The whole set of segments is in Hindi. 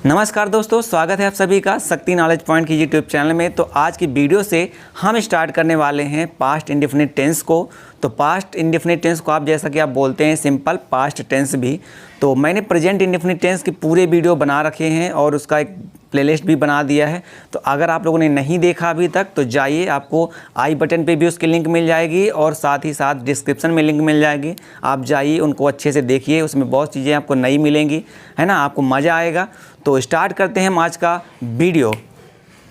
नमस्कार दोस्तों, स्वागत है आप सभी का शक्ति नॉलेज पॉइंट की यूट्यूब चैनल में। तो आज की वीडियो से हम स्टार्ट करने वाले हैं पास्ट इंडेफिनिट टेंस को। तो पास्ट इंडेफिनिट टेंस को आप जैसा कि आप बोलते हैं सिंपल पास्ट टेंस भी। तो मैंने प्रेजेंट इंडेफिनिट टेंस के पूरे वीडियो बना रखे हैं और उसका एक प्लेलिस्ट भी बना दिया है। तो अगर आप लोगों ने नहीं देखा अभी तक तो जाइए, आपको आई बटन पे भी उसकी लिंक मिल जाएगी और साथ ही साथ डिस्क्रिप्शन में लिंक मिल जाएगी। आप जाइए, उनको अच्छे से देखिए, उसमें बहुत चीज़ें आपको नई मिलेंगी, है ना, आपको मज़ा आएगा। तो स्टार्ट करते हैं हम आज का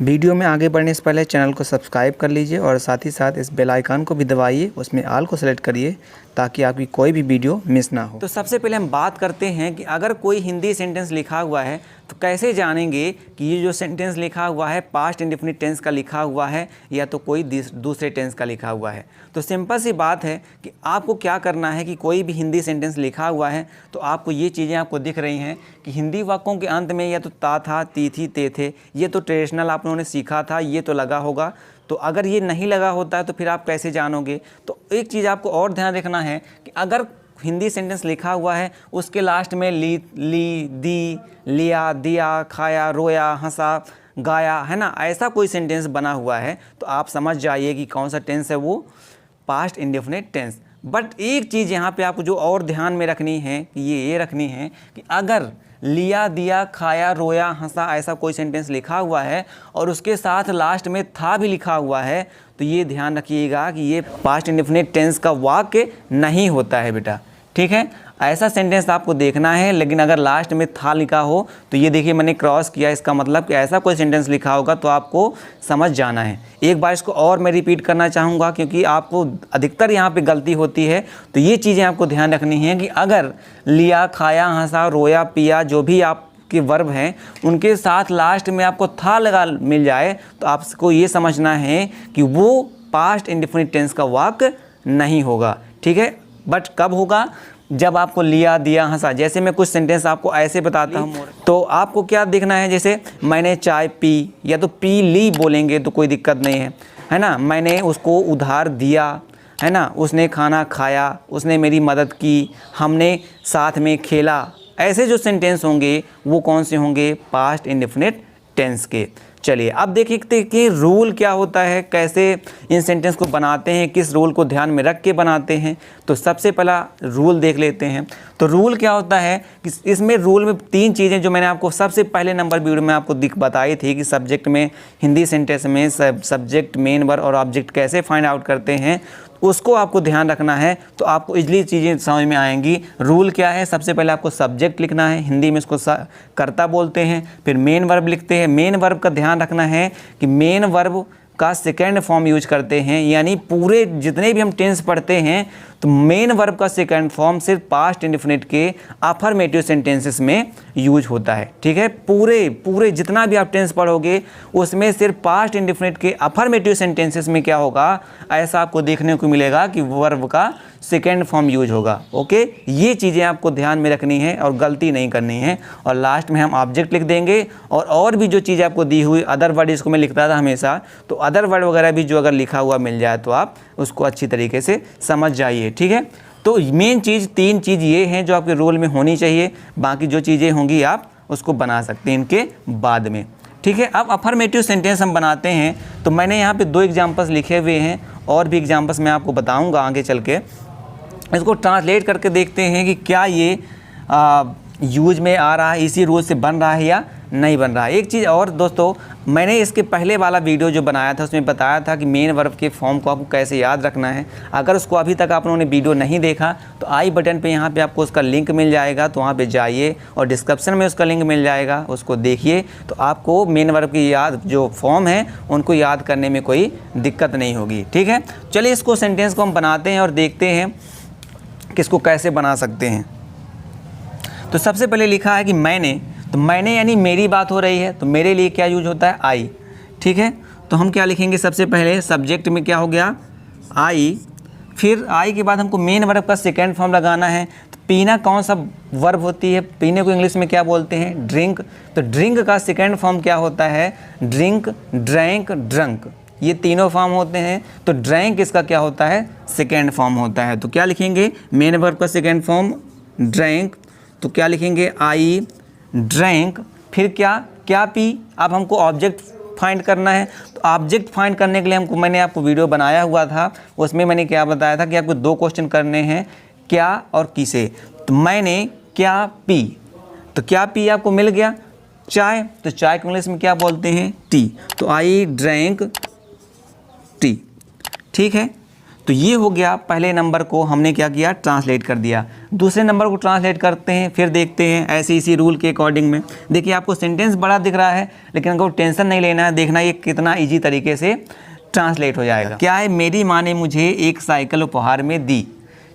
वीडियो में आगे बढ़ने से पहले चैनल को सब्सक्राइब कर लीजिए और साथ ही साथ इस बेल आइकन को भी दबाइए, उसमें ऑल को सेलेक्ट करिए ताकि आपकी कोई भी वीडियो मिस ना हो। तो सबसे पहले हम बात करते हैं कि अगर कोई हिंदी सेंटेंस लिखा हुआ है तो कैसे जानेंगे कि ये जो सेंटेंस लिखा हुआ है पास्ट इंडेफिनिट टेंस का लिखा हुआ है या तो कोई दूसरे टेंस का लिखा हुआ है। तो सिंपल सी बात है कि आपको क्या करना है कि कोई भी हिंदी सेंटेंस लिखा हुआ है तो आपको ये चीज़ें आपको दिख रही हैं कि हिंदी वाक्यों के अंत में या तो ता था, ती थी, ते थे, ये तो ट्रेडिशनल आप लोगों ने सीखा था, ये तो लगा होगा। तो अगर ये नहीं लगा होता है तो फिर आप कैसे जानोगे? तो एक चीज़ आपको और ध्यान रखना है कि अगर हिंदी सेंटेंस लिखा हुआ है उसके लास्ट में ली, दी, लिया, दिया, खाया, रोया, हंसा, गाया, है ना, ऐसा कोई सेंटेंस बना हुआ है तो आप समझ जाइए कि कौन सा टेंस है, वो पास्ट इंडेफिनिट टेंस। बट एक चीज़ यहाँ पे आपको जो और ध्यान में रखनी है कि ये रखनी है कि अगर लिया, दिया, खाया, रोया, हंसा ऐसा कोई सेंटेंस लिखा हुआ है और उसके साथ लास्ट में था भी लिखा हुआ है तो ये ध्यान रखिएगा कि ये पास्ट इंडेफिनिट टेंस का वाक्य नहीं होता है बेटा, ठीक है। ऐसा सेंटेंस आपको देखना है, लेकिन अगर लास्ट में था लिखा हो तो ये देखिए मैंने क्रॉस किया, इसका मतलब कि ऐसा कोई सेंटेंस लिखा होगा तो आपको समझ जाना है। एक बार इसको और मैं रिपीट करना चाहूँगा क्योंकि आपको अधिकतर यहाँ पे गलती होती है। तो ये चीज़ें आपको ध्यान रखनी है कि अगर लिया, खाया, हंसा, रोया, पिया, जो भी आप के वर्ब हैं उनके साथ लास्ट में आपको था लगा मिल जाए तो आपको ये समझना है कि वो पास्ट इंडेफिनिट टेंस का वाक्य नहीं होगा, ठीक है। बट कब होगा? जब आपको लिया, दिया, हंसा, जैसे मैं कुछ सेंटेंस आपको ऐसे बताता हूँ तो आपको क्या देखना है, जैसे मैंने चाय पी या तो पी ली बोलेंगे तो कोई दिक्कत नहीं है ना। मैंने उसको उधार दिया, है ना, उसने खाना खाया, उसने मेरी मदद की, हमने साथ में खेला, ऐसे जो सेंटेंस होंगे वो कौन से होंगे? पास्ट इंडेफिनिट टेंस के। चलिए अब देखिए कि रूल क्या होता है, कैसे इन सेंटेंस को बनाते हैं, किस रूल को ध्यान में रख के बनाते हैं। तो सबसे पहला रूल देख लेते हैं। तो रूल क्या होता है कि इसमें रूल में तीन चीज़ें जो मैंने आपको सबसे पहले नंबर वीडियो में आपको बताई थी कि सब्जेक्ट में हिंदी सेंटेंस में सब्जेक्ट, मेन वर्ब और ऑब्जेक्ट कैसे फाइंड आउट करते हैं, उसको आपको ध्यान रखना है तो आपको इजली चीज़ें समझ में आएंगी। रूल क्या है? सबसे पहले आपको सब्जेक्ट लिखना है, हिंदी में इसको कर्ता बोलते हैं। फिर मेन वर्ब लिखते हैं। मेन वर्ब का ध्यान रखना है कि मेन वर्ब का सेकेंड फॉर्म यूज करते हैं, यानी पूरे जितने भी हम टेंस पढ़ते हैं तो मेन वर्ब का सेकंड फॉर्म सिर्फ पास्ट इंडेफिनिट के अफर्मेटिव सेंटेंसेस में यूज होता है, ठीक है। पूरे जितना भी आप टेंस पढ़ोगे उसमें सिर्फ पास्ट इंडेफिनिट के अफर्मेटिव सेंटेंसेस में क्या होगा, ऐसा आपको देखने को मिलेगा कि वर्ब का सेकेंड फॉर्म यूज होगा। ओके, ये चीज़ें आपको ध्यान में रखनी है और गलती नहीं करनी है। और लास्ट में हम ऑब्जेक्ट लिख देंगे और भी जो चीज़ आपको दी हुई अदर वर्ड, इसको मैं लिखता था हमेशा, तो अदर वर्ड वगैरह भी जो अगर लिखा हुआ मिल जाए तो आप उसको अच्छी तरीके से समझ जाइए, ठीक है। तो मेन चीज़, तीन चीज़ ये हैं जो आपके रोल में होनी चाहिए, बाकी जो चीज़ें होंगी आप उसको बना सकते हैं इनके बाद में, ठीक है। अब अफर्मेटिव सेंटेंस हम बनाते हैं तो मैंने यहाँ पे 2 एग्जाम्पल्स लिखे हुए हैं और भी एग्जाम्पल्स मैं आपको बताऊँगा आगे चल के। इसको ट्रांसलेट करके देखते हैं कि क्या ये यूज में आ रहा है, इसी रूल से बन रहा है या नहीं बन रहा है। एक चीज़ और दोस्तों, मैंने इसके पहले वाला वीडियो जो बनाया था उसमें बताया था कि मेन वर्ब के फॉर्म को आपको कैसे याद रखना है। अगर उसको अभी तक आप लोगों ने वीडियो नहीं देखा तो आई बटन पे यहाँ पे आपको उसका लिंक मिल जाएगा, तो वहाँ पे जाइए और डिस्क्रिप्शन में उसका लिंक मिल जाएगा, उसको देखिए तो आपको मेन वर्ब की याद जो फॉर्म है उनको याद करने में कोई दिक्कत नहीं होगी, ठीक है। चलिए इसको सेंटेंस को हम बनाते हैं और देखते हैं कि इसको कैसे बना सकते हैं। तो सबसे पहले लिखा है कि मैंने, तो मैंने यानी मेरी बात हो रही है तो मेरे लिए क्या यूज होता है? आई, ठीक है। तो हम क्या लिखेंगे? सबसे पहले सब्जेक्ट में क्या हो गया? आई। फिर आई के बाद हमको मेन वर्ब का सेकेंड फॉर्म लगाना है। तो पीना कौन सा वर्ब होती है? पीने को इंग्लिश में क्या बोलते हैं? ड्रिंक। तो ड्रिंक का सेकेंड फॉर्म क्या होता है? ड्रिंक, ड्रैंक, ड्रंक, ये तीनों फॉर्म होते हैं। तो ड्रैंक इसका क्या होता है? सेकेंड फॉर्म होता है। तो क्या लिखेंगे? मेन वर्ब का सेकेंड फॉर्म ड्रैंक, तो क्या लिखेंगे? आई ड्रैंक फिर क्या पी, अब हमको ऑब्जेक्ट फाइंड करना है। तो ऑब्जेक्ट फाइंड करने के लिए मैंने आपको वीडियो बनाया हुआ था, उसमें मैंने क्या बताया था कि आपको 2 क्वेश्चन करने हैं, क्या और किसे। तो मैंने क्या पी, तो क्या पी आपको मिल गया, चाय। तो चाय को इंग्लिश में क्या बोलते हैं, टी। तो आई ड्रैंक टी, ठीक है। तो ये हो गया, पहले नंबर को हमने क्या किया, ट्रांसलेट कर दिया। दूसरे नंबर को ट्रांसलेट करते हैं, फिर देखते हैं ऐसे इसी रूल के अकॉर्डिंग में। देखिए आपको सेंटेंस बड़ा दिख रहा है, लेकिन आपको टेंशन नहीं लेना है, देखना ये कितना ईजी तरीके से ट्रांसलेट हो जाएगा। क्या है, मेरी माँ ने मुझे एक साइकिल उपहार में दी,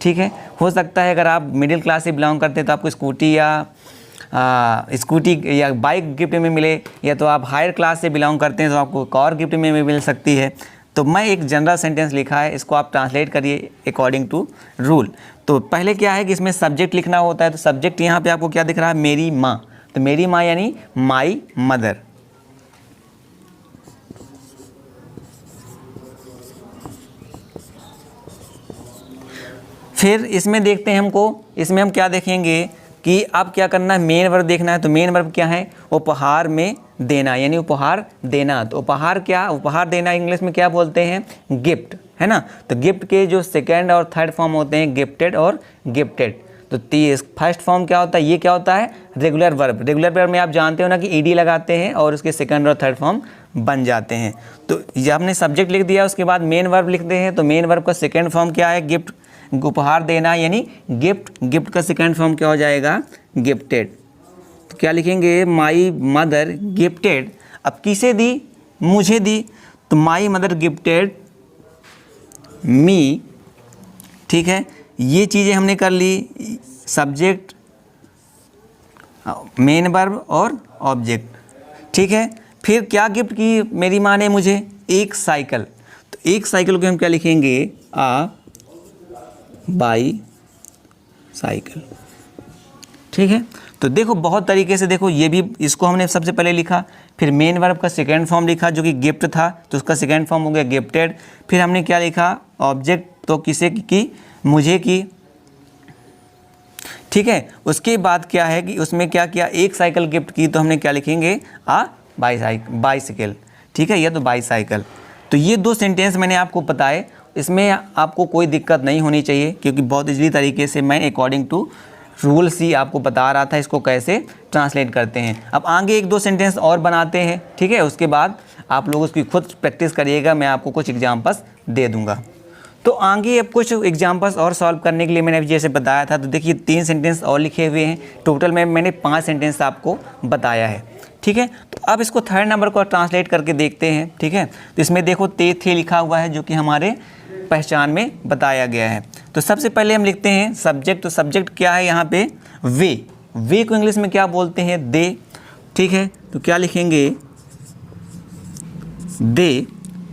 ठीक है। हो सकता है अगर आप मिडिल क्लास से बिलोंग करते हैं तो आपको स्कूटी या बाइक गिफ्ट में मिले, या तो आप हायर क्लास से बिलोंग करते हैं तो आपको कार गिफ्ट में मिल सकती है। तो मैं एक जनरल सेंटेंस लिखा है, इसको आप ट्रांसलेट करिए अकॉर्डिंग टू रूल। तो पहले क्या है कि इसमें सब्जेक्ट लिखना होता है। तो सब्जेक्ट यहाँ पे आपको क्या दिख रहा है, मेरी माँ। तो मेरी माँ यानी माई मदर। फिर इसमें देखते हैं इसमें हम क्या देखेंगे कि अब क्या करना है, मेन वर्ब देखना है। तो मेन वर्ब क्या है, उपहार में देना, यानी उपहार देना। तो उपहार देना इंग्लिश में क्या बोलते हैं, गिफ्ट, है ना। तो गिफ्ट के जो सेकंड और थर्ड फॉर्म होते हैं, गिफ्टेड और गिफ्टेड। तो फर्स्ट फॉर्म क्या होता है, ये क्या होता है, रेगुलर वर्ब। रेगुलर वर्ब में आप जानते हो ना कि ईडी लगाते हैं और उसके सेकंड और थर्ड फॉर्म बन जाते हैं। तो ये आपने सब्जेक्ट लिख दिया, उसके बाद मेन वर्ब लिखते हैं। तो मेन वर्ब का सेकंड फॉर्म क्या है, गिफ्ट, उपहार देना यानी गिफ्ट। गिफ्ट का सेकंड फॉर्म क्या हो जाएगा, गिफ्टेड। तो क्या लिखेंगे, माई मदर गिफ्टेड। अब किसे दी, मुझे दी। तो माई मदर गिफ्टेड मी, ठीक है। ये चीज़ें हमने कर ली, सब्जेक्ट, मेन वर्ब और ऑब्जेक्ट, ठीक है। फिर क्या गिफ्ट की मेरी माँ ने मुझे, एक साइकिल। तो एक साइकिल को हम क्या लिखेंगे, बाई साइकिल, ठीक है। तो देखो बहुत तरीके से, देखो ये भी, इसको हमने सबसे पहले लिखा, फिर मेन वर्ब का सेकंड फॉर्म लिखा जो कि गिफ्ट था, तो उसका सेकंड फॉर्म हो गया गिफ्टेड। फिर हमने क्या लिखा, ऑब्जेक्ट, तो किसे की, मुझे की, ठीक है। उसके बाद क्या है कि उसमें क्या किया, एक साइकिल गिफ्ट की, तो हमने क्या लिखेंगे, बाईसाइकिल, ठीक है, यह तो बाईसाइकिल। तो ये 2 सेंटेंस मैंने आपको बताए, इसमें आपको कोई दिक्कत नहीं होनी चाहिए, क्योंकि बहुत इजीली तरीके से मैं अकॉर्डिंग टू रूल्स ही आपको बता रहा था इसको कैसे ट्रांसलेट करते हैं। अब आगे 1-2 सेंटेंस और बनाते हैं, ठीक है। उसके बाद आप लोग उसकी खुद प्रैक्टिस करिएगा, मैं आपको कुछ एग्जाम्पल्स दे दूंगा। तो आगे अब कुछ एग्जाम्पल्स और सॉल्व करने के लिए मैंने जैसे बताया था, तो देखिए 3 सेंटेंस और लिखे हुए हैं, टोटल में मैंने 5 सेंटेंस आपको बताया है, ठीक है। तो अब इसको थर्ड नंबर को ट्रांसलेट करके देखते हैं, ठीक है। तो इसमें देखो थे लिखा हुआ है जो कि हमारे पहचान में बताया गया है। तो सबसे पहले हम लिखते हैं सब्जेक्ट। तो सब्जेक्ट क्या है यहाँ पे, वे को इंग्लिश में क्या बोलते हैं, दे, ठीक है। तो क्या लिखेंगे, दे,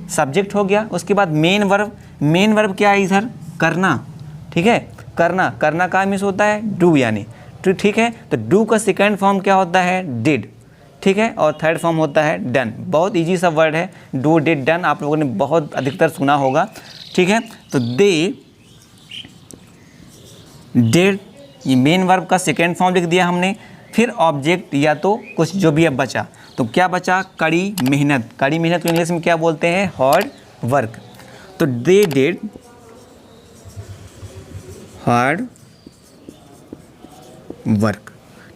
सब्जेक्ट हो गया। उसके बाद मेन वर्ब क्या है इधर, करना, ठीक है। करना का मीन्स होता है डू, यानी ठीक है। तो डू का सेकंड फॉर्म क्या होता है, डिड, ठीक है। और थर्ड फॉर्म होता है डन। बहुत इजी सा वर्ड है, डू डिड डन, आप लोगों ने बहुत अधिकतर सुना होगा, ठीक है। तो दे डिड, ये मेन वर्ब का सेकेंड फॉर्म लिख दिया हमने। फिर ऑब्जेक्ट या तो कुछ जो भी अब बचा, तो क्या बचा, कड़ी मेहनत। कड़ी मेहनत को इंग्लिश में क्या बोलते हैं, हार्ड वर्क। तो दे डिड हार्ड वर्क,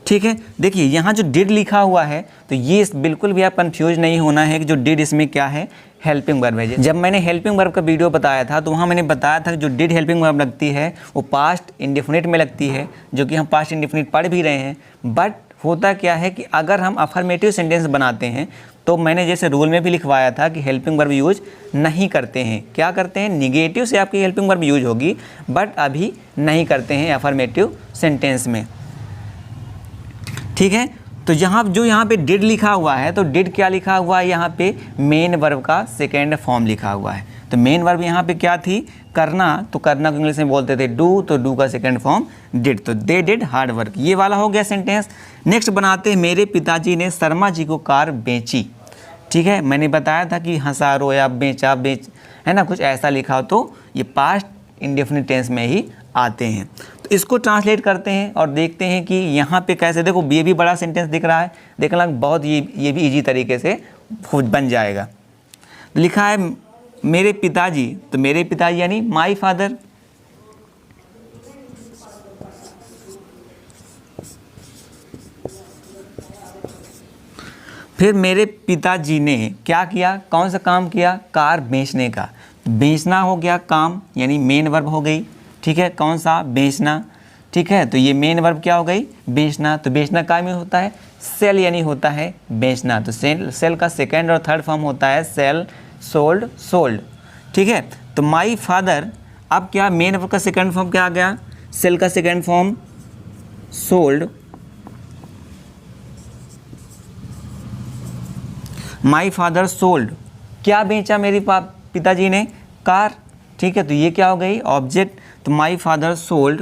ठीक है। देखिए यहाँ जो डिड लिखा हुआ है, तो ये बिल्कुल भी आप कंफ्यूज नहीं होना है कि जो डिड इसमें क्या है, हेल्पिंग वर्ब है। जब मैंने हेल्पिंग वर्ब का वीडियो बताया था, तो वहाँ मैंने बताया था कि जो डिड हेल्पिंग वर्ब लगती है वो पास्ट इंडेफिनिट में लगती है, जो कि हम पास्ट इंडेफिनिट पढ़ भी रहे हैं। बट होता क्या है कि अगर हम अफर्मेटिव सेंटेंस बनाते हैं, तो मैंने जैसे रूल में भी लिखवाया था कि हेल्पिंग वर्ब यूज नहीं करते हैं। क्या करते हैं, निगेटिव से आपकी हेल्पिंग वर्ब यूज होगी, बट अभी नहीं करते हैं अफर्मेटिव सेंटेंस में, ठीक है। तो यहाँ पे डिड लिखा हुआ है, तो डिड क्या लिखा हुआ है यहाँ पे, मेन वर्ब का सेकेंड फॉर्म लिखा हुआ है। तो मेन वर्ब यहाँ पे क्या थी, करना। तो करना को इंग्लिश में बोलते थे डू, तो डू का सेकेंड फॉर्म डिड। तो दे डिड हार्ड वर्क, ये वाला हो गया सेंटेंस। नेक्स्ट बनाते हैं, मेरे पिताजी ने शर्मा जी को कार बेची, ठीक है। मैंने बताया था कि हंसा, रोया, बेचा, है ना, कुछ ऐसा लिखा हो तो ये पास्ट इंडेफिनिट टेंस में ही आते हैं। तो इसको ट्रांसलेट करते हैं और देखते हैं कि यहाँ पे कैसे, देखो ये भी बड़ा सेंटेंस दिख रहा है, देखना बहुत ये भी इजी तरीके से बन जाएगा। लिखा है मेरे पिताजी, तो मेरे पिताजी यानी माई फादर। फिर मेरे पिताजी ने क्या किया, कौन सा काम किया, कार बेचने का। बेचना हो गया काम, यानी मेन वर्ब हो गई, ठीक है, कौन सा, बेचना, ठीक है। तो ये मेन वर्ब क्या हो गई, बेचना। तो बेचना का में होता है सेल, यानी होता है बेचना। तो सेल का सेकंड और थर्ड फॉर्म होता है सेल, सोल्ड, सोल्ड, ठीक है। तो माई फादर, अब क्या मेन वर्ब का सेकंड फॉर्म क्या आ गया, सेल का सेकंड फॉर्म सोल्ड, माई फादर सोल्ड, क्या बेचा मेरे पिताजी ने, कार, ठीक है। तो ये क्या हो गई, ऑब्जेक्ट। तो माई फादर सोल्ड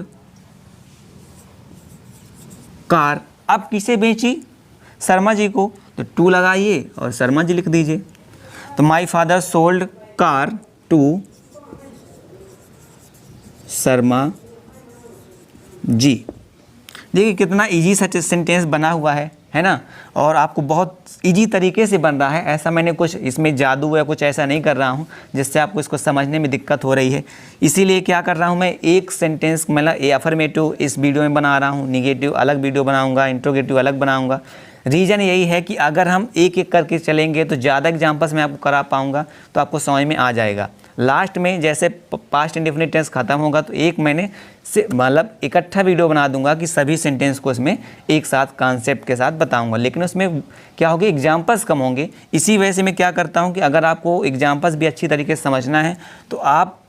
कार। अब किसे बेची, शर्मा जी को, तो टू लगाइए और शर्मा जी लिख दीजिए। तो my father sold car to Sharma ji. देखिए कितना इजी सा सेंटेंस बना हुआ है ना, और आपको बहुत इजी तरीके से बन रहा है। ऐसा मैंने कुछ इसमें जादू या कुछ ऐसा नहीं कर रहा हूँ जिससे आपको इसको समझने में दिक्कत हो रही है। इसीलिए क्या कर रहा हूँ मैं, एक सेंटेंस मतलब अफर्मेटिव इस वीडियो में बना रहा हूँ, निगेटिव अलग वीडियो बनाऊँगा, इंट्रोगेटिव अलग बनाऊँगा। रीज़न यही है कि अगर हम एक एक करके चलेंगे तो ज़्यादा एग्जाम्पल्स मैं आपको करा पाऊँगा, तो आपको समझ में आ जाएगा। लास्ट में जैसे पास्ट इंडेफिनिट टेंस खत्म होगा तो एक मैंने से मतलब इकट्ठा वीडियो बना दूंगा कि सभी सेंटेंस को इसमें एक साथ कॉन्सेप्ट के साथ बताऊंगा, लेकिन उसमें क्या होगी, एग्जाम्पल्स कम होंगे। इसी वजह से मैं क्या करता हूं कि अगर आपको एग्जाम्पल्स भी अच्छी तरीके से समझना है तो आप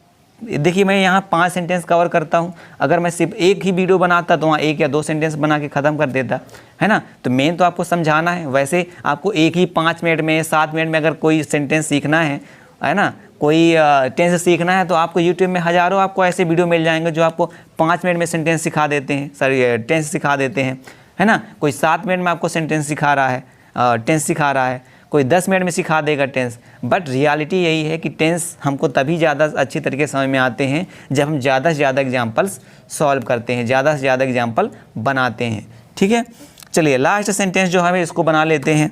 देखिए, मैं यहाँ 5 सेंटेंस कवर करता हूँ। अगर मैं सिर्फ एक ही वीडियो बनाता तो वहाँ 1 या 2 सेंटेंस बना के ख़त्म कर देता, है ना। तो मेन तो आपको समझाना है। वैसे आपको एक ही 5 मिनट में 7 मिनट में अगर कोई सेंटेंस सीखना है ना, कोई टेंस सीखना है तो आपको यूट्यूब में हज़ारों आपको ऐसे वीडियो मिल जाएंगे जो आपको 5 मिनट में सेंटेंस सिखा देते हैं, सॉरी टेंस सिखा देते हैं, है ना। कोई 7 मिनट में आपको सेंटेंस सिखा रहा है, टेंस सिखा रहा है, कोई 10 मिनट में सिखा देगा टेंस। बट रियलिटी यही है कि टेंस हमको तभी ज़्यादा अच्छी तरीके से समझ में आते हैं जब हम ज़्यादा से ज़्यादा एग्जाम्पल्स सॉल्व करते हैं, ज़्यादा से ज़्यादा एग्जाम्पल बनाते हैं, ठीक है। चलिए लास्ट सेंटेंस जो हमें इसको बना लेते हैं।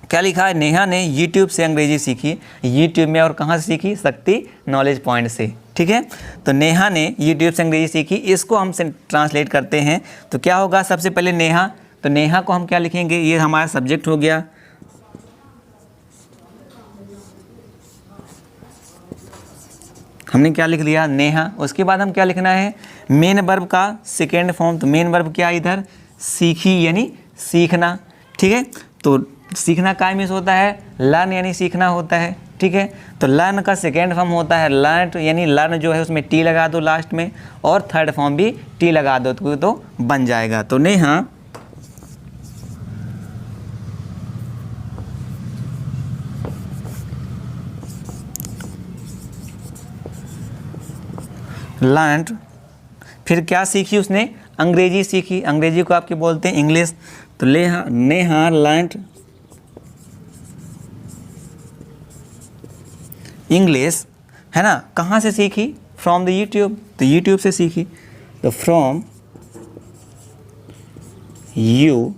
क्या लिखा है, नेहा ने यूट्यूब से अंग्रेजी सीखी। यूट्यूब में और कहाँ से सीखी, शक्ति नॉलेज पॉइंट से, ठीक है। तो नेहा ने यूट्यूब से अंग्रेजी सीखी, इसको हम ट्रांसलेट करते हैं तो क्या होगा, सबसे पहले नेहा, तो नेहा को हम क्या लिखेंगे, ये हमारा सब्जेक्ट हो गया, हमने क्या लिख लिया, नेहा। उसके बाद हम क्या लिखना है, मेन वर्ब का सेकेंड फॉर्म। तो मेन वर्ब क्या इधर, सीखी यानी सीखना, ठीक है। तो सीखना का मीन्स होता है लर्न यानी सीखना होता है, ठीक है। तो लर्न का सेकेंड फॉर्म होता है लर्न, यानी लर्न जो है उसमें टी लगा दो लास्ट में, और थर्ड फॉर्म भी टी लगा दो तो बन जाएगा। तो नेहा लर्न, फिर क्या सीखी उसने, अंग्रेजी सीखी। अंग्रेजी को आपके बोलते हैं इंग्लिश। तो नेहा लर्न इंग्लिश, है ना। कहाँ से सीखी, फ्रॉम द यूट्यूब, तो यूट्यूब से सीखी। तो फ्रॉम यूट्यूब,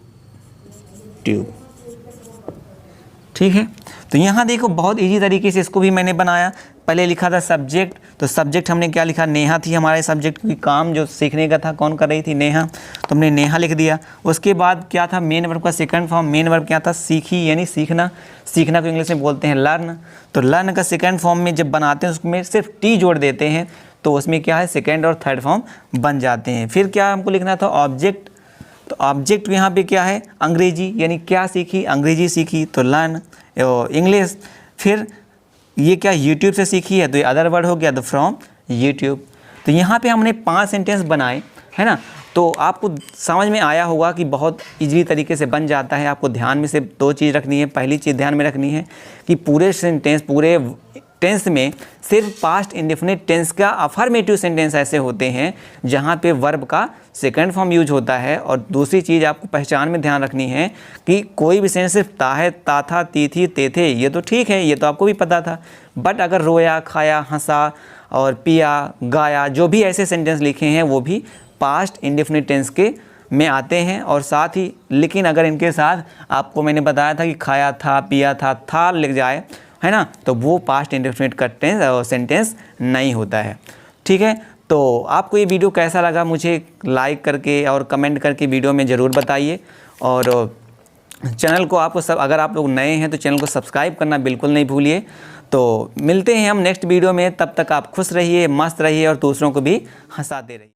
ठीक है। तो यहाँ देखो बहुत इजी तरीके से इसको भी मैंने बनाया। पहले लिखा था सब्जेक्ट, तो सब्जेक्ट हमने क्या लिखा, नेहा थी हमारे सब्जेक्ट, क्योंकि काम जो सीखने का था कौन कर रही थी, नेहा, तो हमने नेहा लिख दिया। उसके बाद क्या था, मेन वर्ब का सेकंड फॉर्म, मेन वर्ब क्या था, सीखी यानी सीखना। सीखना को इंग्लिश में बोलते हैं लर्न। तो लर्न का सेकंड फॉर्म में जब बनाते हैं उसमें सिर्फ टी जोड़ देते हैं, तो उसमें क्या है, सेकेंड और थर्ड फॉर्म बन जाते हैं। फिर क्या हमको लिखना था, ऑब्जेक्ट। तो ऑब्जेक्ट यहाँ पे क्या है, अंग्रेजी, यानी क्या सीखी, अंग्रेजी सीखी, तो लर्न इंग्लिश। फिर ये क्या, यूट्यूब से सीखी है, तो ये अदर वर्ड हो गया, तो फ्रॉम यूट्यूब। तो यहाँ पे हमने 5 सेंटेंस बनाए, है ना। तो आपको समझ में आया होगा कि बहुत इजीली तरीके से बन जाता है। आपको ध्यान में से 2 चीज़ रखनी है। पहली चीज़ ध्यान में रखनी है कि पूरे सेंटेंस, पूरे टेंस में सिर्फ पास्ट इंडेफिनिट टेंस का अफर्मेटिव सेंटेंस ऐसे होते हैं जहाँ पे वर्ब का सेकंड फॉर्म यूज होता है। और दूसरी चीज़ आपको पहचान में ध्यान रखनी है कि कोई भी सेंटेंस सिर्फ ता है, ता था, ती थी, ते थे, ये तो ठीक है, ये तो आपको भी पता था। बट अगर रोया, खाया, हंसा और पिया, गाया, जो भी ऐसे सेंटेंस लिखे हैं वो भी पास्ट इंडेफिनिट टेंस के में आते हैं। और साथ ही लेकिन अगर इनके साथ आपको मैंने बताया था कि खाया था, पिया था लिख जाए, है ना, तो वो पास्ट इंडेफिनिट का टेंस सेंटेंस नहीं होता है। ठीक है, तो आपको ये वीडियो कैसा लगा मुझे लाइक करके और कमेंट करके वीडियो में ज़रूर बताइए। और चैनल को आपको अगर आप लोग नए हैं तो चैनल को सब्सक्राइब करना बिल्कुल नहीं भूलिए। तो मिलते हैं हम नेक्स्ट वीडियो में, तब तक आप खुश रहिए, मस्त रहिए और दूसरों को भी हंसाते रहिए।